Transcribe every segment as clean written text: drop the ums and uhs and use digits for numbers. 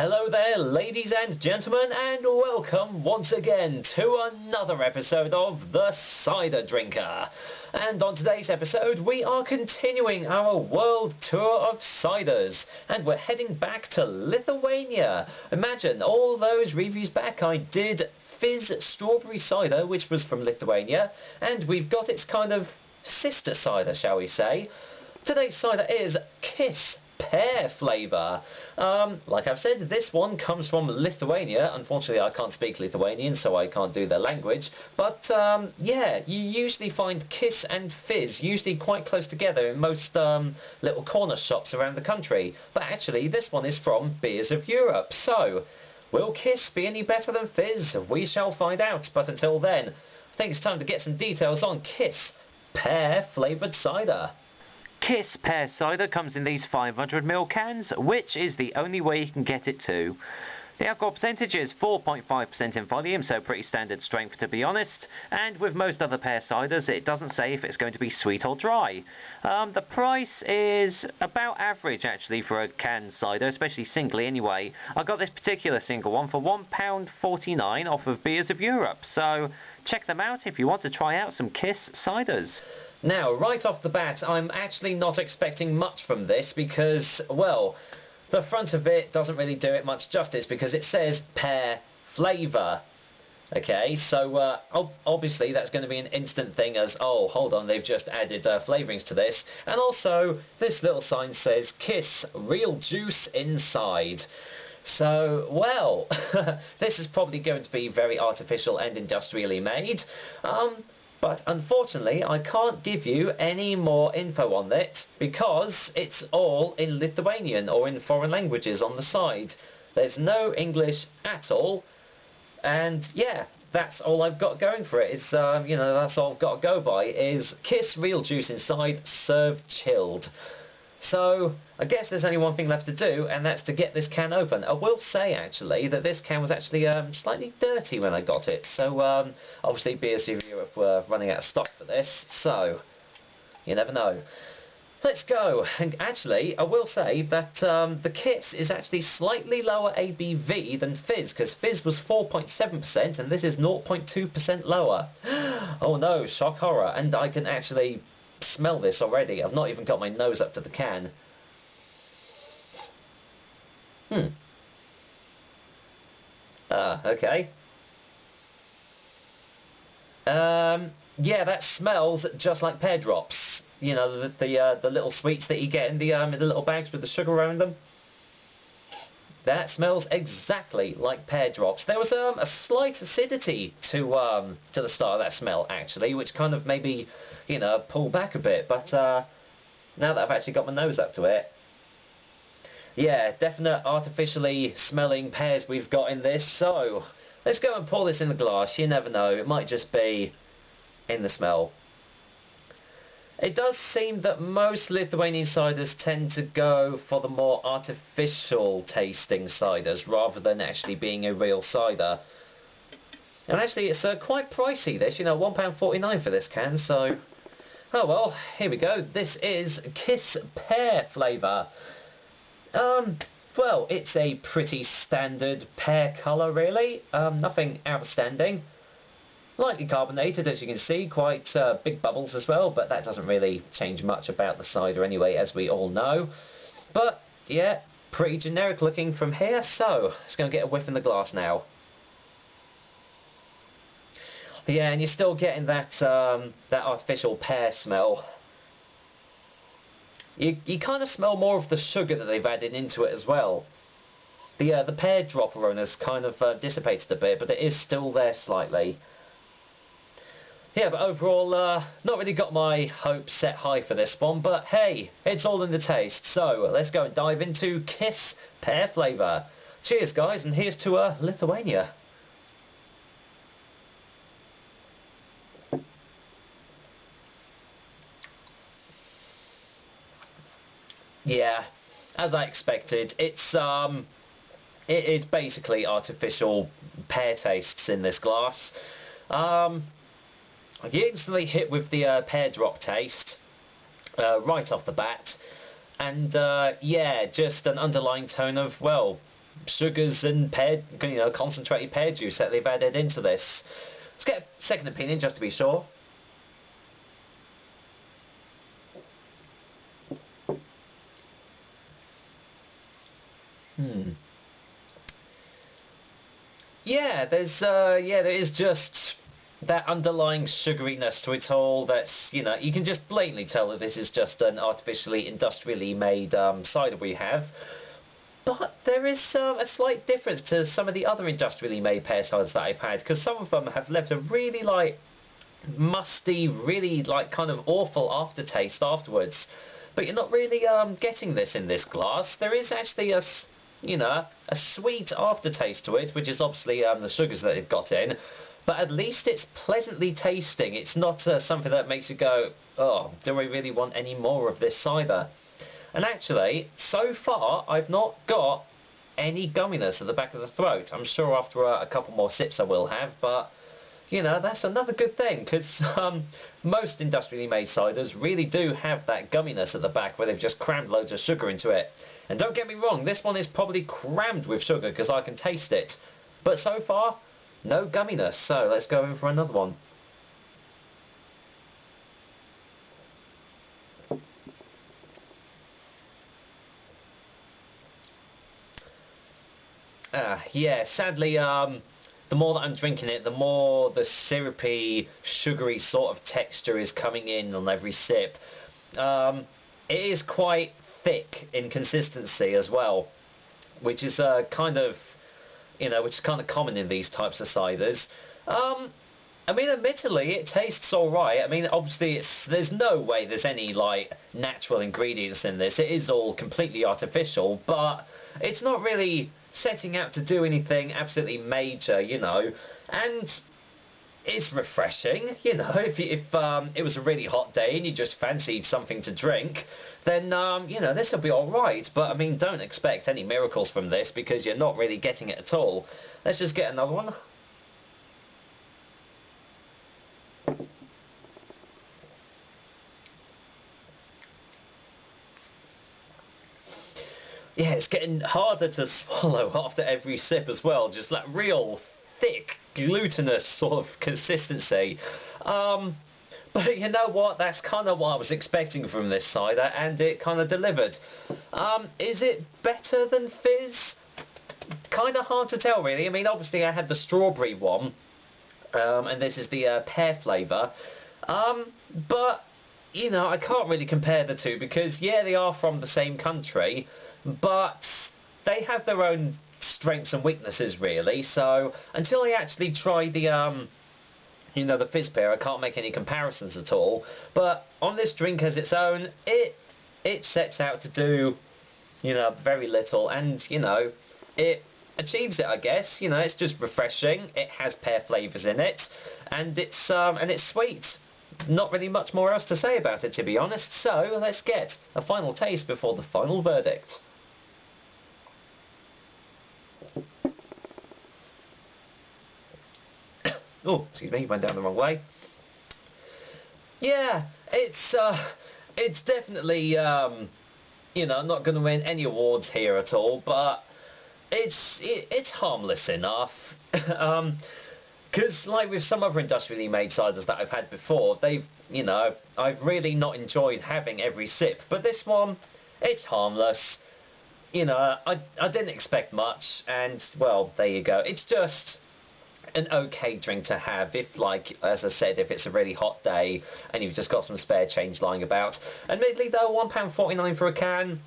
Hello there, ladies and gentlemen, and welcome once again to another episode of The Cider Drinker. And on today's episode, we are continuing our world tour of ciders, and we're heading back to Lithuania. Imagine, all those reviews back, I did Fizz Strawberry Cider, which was from Lithuania, and we've got its kind of sister cider, shall we say. Today's cider is Kiss Pear flavour. Like I've said, this one comes from Lithuania. Unfortunately, I can't speak Lithuanian, so I can't do their language. But yeah, you usually find Kiss and Fizz usually quite close together in most little corner shops around the country. But actually, this one is from Beers of Europe. So, will Kiss be any better than Fizz? We shall find out. But until then, I think it's time to get some details on Kiss Pear flavoured cider. Kiss Pear Cider comes in these 500ml cans, which is the only way you can get it to. The alcohol percentage is 4.5% in volume, so pretty standard strength to be honest, and with most other pear ciders it doesn't say if it's going to be sweet or dry. The price is about average actually for a canned cider, especially singly anyway. I got this particular single one for £1.49 off of Beers of Europe, so check them out if you want to try out some Kiss ciders. Now, right off the bat, I'm actually not expecting much from this because, well, the front of it doesn't really do it much justice because it says pear flavour. Okay, so obviously that's going to be an instant thing as, oh, hold on, they've just added flavourings to this. And also, this little sign says, Kiss, real juice inside. So, well, this is probably going to be very artificial and industrially made. But unfortunately, I can't give you any more info on it because it's all in Lithuanian or in foreign languages on the side. There's no English at all, and yeah, that's all I've got going for it. It's you know, that's all I've got to go by is Kiss real juice inside, served chilled. So, I guess there's only one thing left to do, and that's to get this can open. I will say, actually, that this can was actually slightly dirty when I got it. So, obviously, Beers of Europe were running out of stock for this, so you never know. Let's go. And actually, I will say that the Kiss is actually slightly lower ABV than Fizz, because Fizz was 4.7%, and this is 0.2% lower. Oh no, shock horror, and I can actually smell this already. I've not even got my nose up to the can. Okay. Yeah, that smells just like pear drops. You know, the little sweets that you get in the little bags with the sugar around them. That smells exactly like pear drops. There was a slight acidity to the start of that smell actually, which kind of maybe, you know, pull back a bit. But now that I've actually got my nose up to it, yeah, definite artificially smelling pears we've got in this. So let's go and pour this in the glass. You never know, it might just be in the smell. It does seem that most Lithuanian ciders tend to go for the more artificial tasting ciders rather than actually being a real cider. And actually it's quite pricey this, you know, £1.49 for this can, so... Oh well, here we go. This is Kiss Pear flavour. Well, it's a pretty standard pear colour really, nothing outstanding. Lightly carbonated, as you can see, quite big bubbles as well, but that doesn't really change much about the cider anyway, as we all know. But, yeah, pretty generic looking from here, so let's go and get a whiff in the glass now. Yeah, and you're still getting that that artificial pear smell. You kind of smell more of the sugar that they've added into it as well. The pear drop aroma's kind of dissipated a bit, but it is still there slightly. Yeah, but overall, not really got my hopes set high for this one, but hey, it's all in the taste. So, let's go and dive into Kiss Pear flavour. Cheers, guys, and here's to Lithuania. Yeah, as I expected, it is basically artificial pear tastes in this glass. You instantly hit with the pear drop taste right off the bat, and yeah, just an underlying tone of, well, sugars and pear, concentrated pear juice that they've added into this. Let's get a second opinion just to be sure. Yeah, there is just that underlying sugariness to it all. That's, you can just blatantly tell that this is just an artificially, industrially made cider we have. But there is a slight difference to some of the other industrially made pear ciders that I've had, because some of them have left a really musty, really kind of awful aftertaste afterwards. But you're not really getting this in this glass. There is actually a sweet aftertaste to it, which is obviously the sugars that they've got in. But at least it's pleasantly tasting. It's not something that makes you go, oh, do I really want any more of this cider? And actually, so far, I've not got any gumminess at the back of the throat. I'm sure after a couple more sips I will have, but that's another good thing, because most industrially made ciders really do have that gumminess at the back where they've just crammed loads of sugar into it. And don't get me wrong, this one is probably crammed with sugar because I can taste it. But so far, no gumminess. So let's go in for another one. Yeah, sadly, the more that I'm drinking it, the more the syrupy, sugary sort of texture is coming in on every sip. It is quite thick in consistency as well, which is kind of common in these types of ciders. I mean, admittedly, it tastes alright. I mean, obviously, there's no way there's any natural ingredients in this. It is all completely artificial, but it's not really setting out to do anything absolutely major, and it's refreshing, if it was a really hot day and you just fancied something to drink, then this will be alright. But I mean, don't expect any miracles from this because you're not really getting it at all. Let's just get another one. Yeah, it's getting harder to swallow after every sip as well. Just that real thick, glutinous sort of consistency. But you know what? That's kind of what I was expecting from this cider, and it kind of delivered. Is it better than Fizz? Kind of hard to tell, really. I mean, obviously I had the strawberry one, and this is the pear flavour. But, I can't really compare the two because, yeah, they are from the same country, but they have their own strengths and weaknesses, really. So until I actually try the the Fizz Pear, I can't make any comparisons at all. But on this drink as its own, it sets out to do very little, and it achieves it, I guess. It's just refreshing. It has pear flavours in it, and it's sweet. Not really much more else to say about it, to be honest. So let's get a final taste before the final verdict. Oh, excuse me, went down the wrong way. Yeah, it's definitely, I'm not going to win any awards here at all, but it's harmless enough. Because, with some other industrially made ciders that I've had before, I've really not enjoyed having every sip. But this one, it's harmless. I didn't expect much, and, well, there you go. It's just an okay drink to have if, as I said, if it's a really hot day and you've just got some spare change lying about. Admittedly, though, £1.49 for a can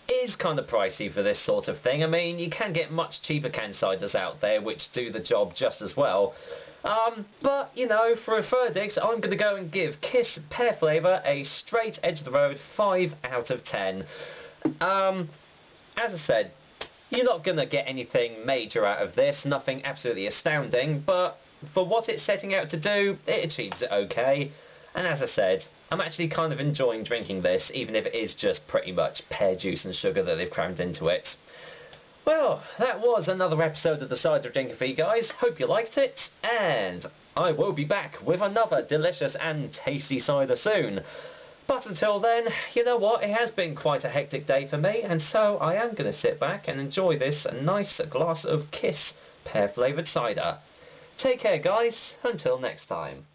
is kind of pricey for this sort of thing. I mean, you can get much cheaper canned ciders out there which do the job just as well. But, for a verdict, I'm going to go and give Kiss Pear Flavour a straight edge of the road 5 out of 10. As I said, you're not going to get anything major out of this, nothing absolutely astounding, but for what it's setting out to do, it achieves it okay. And as I said, I'm actually kind of enjoying drinking this, even if it is just pretty much pear juice and sugar that they've crammed into it. Well, that was another episode of the Cider Drinker for you guys. Hope you liked it, and I will be back with another delicious and tasty cider soon. But until then, you know what, it has been quite a hectic day for me, and so I am going to sit back and enjoy this nice glass of Kiss pear flavoured cider. Take care guys, until next time.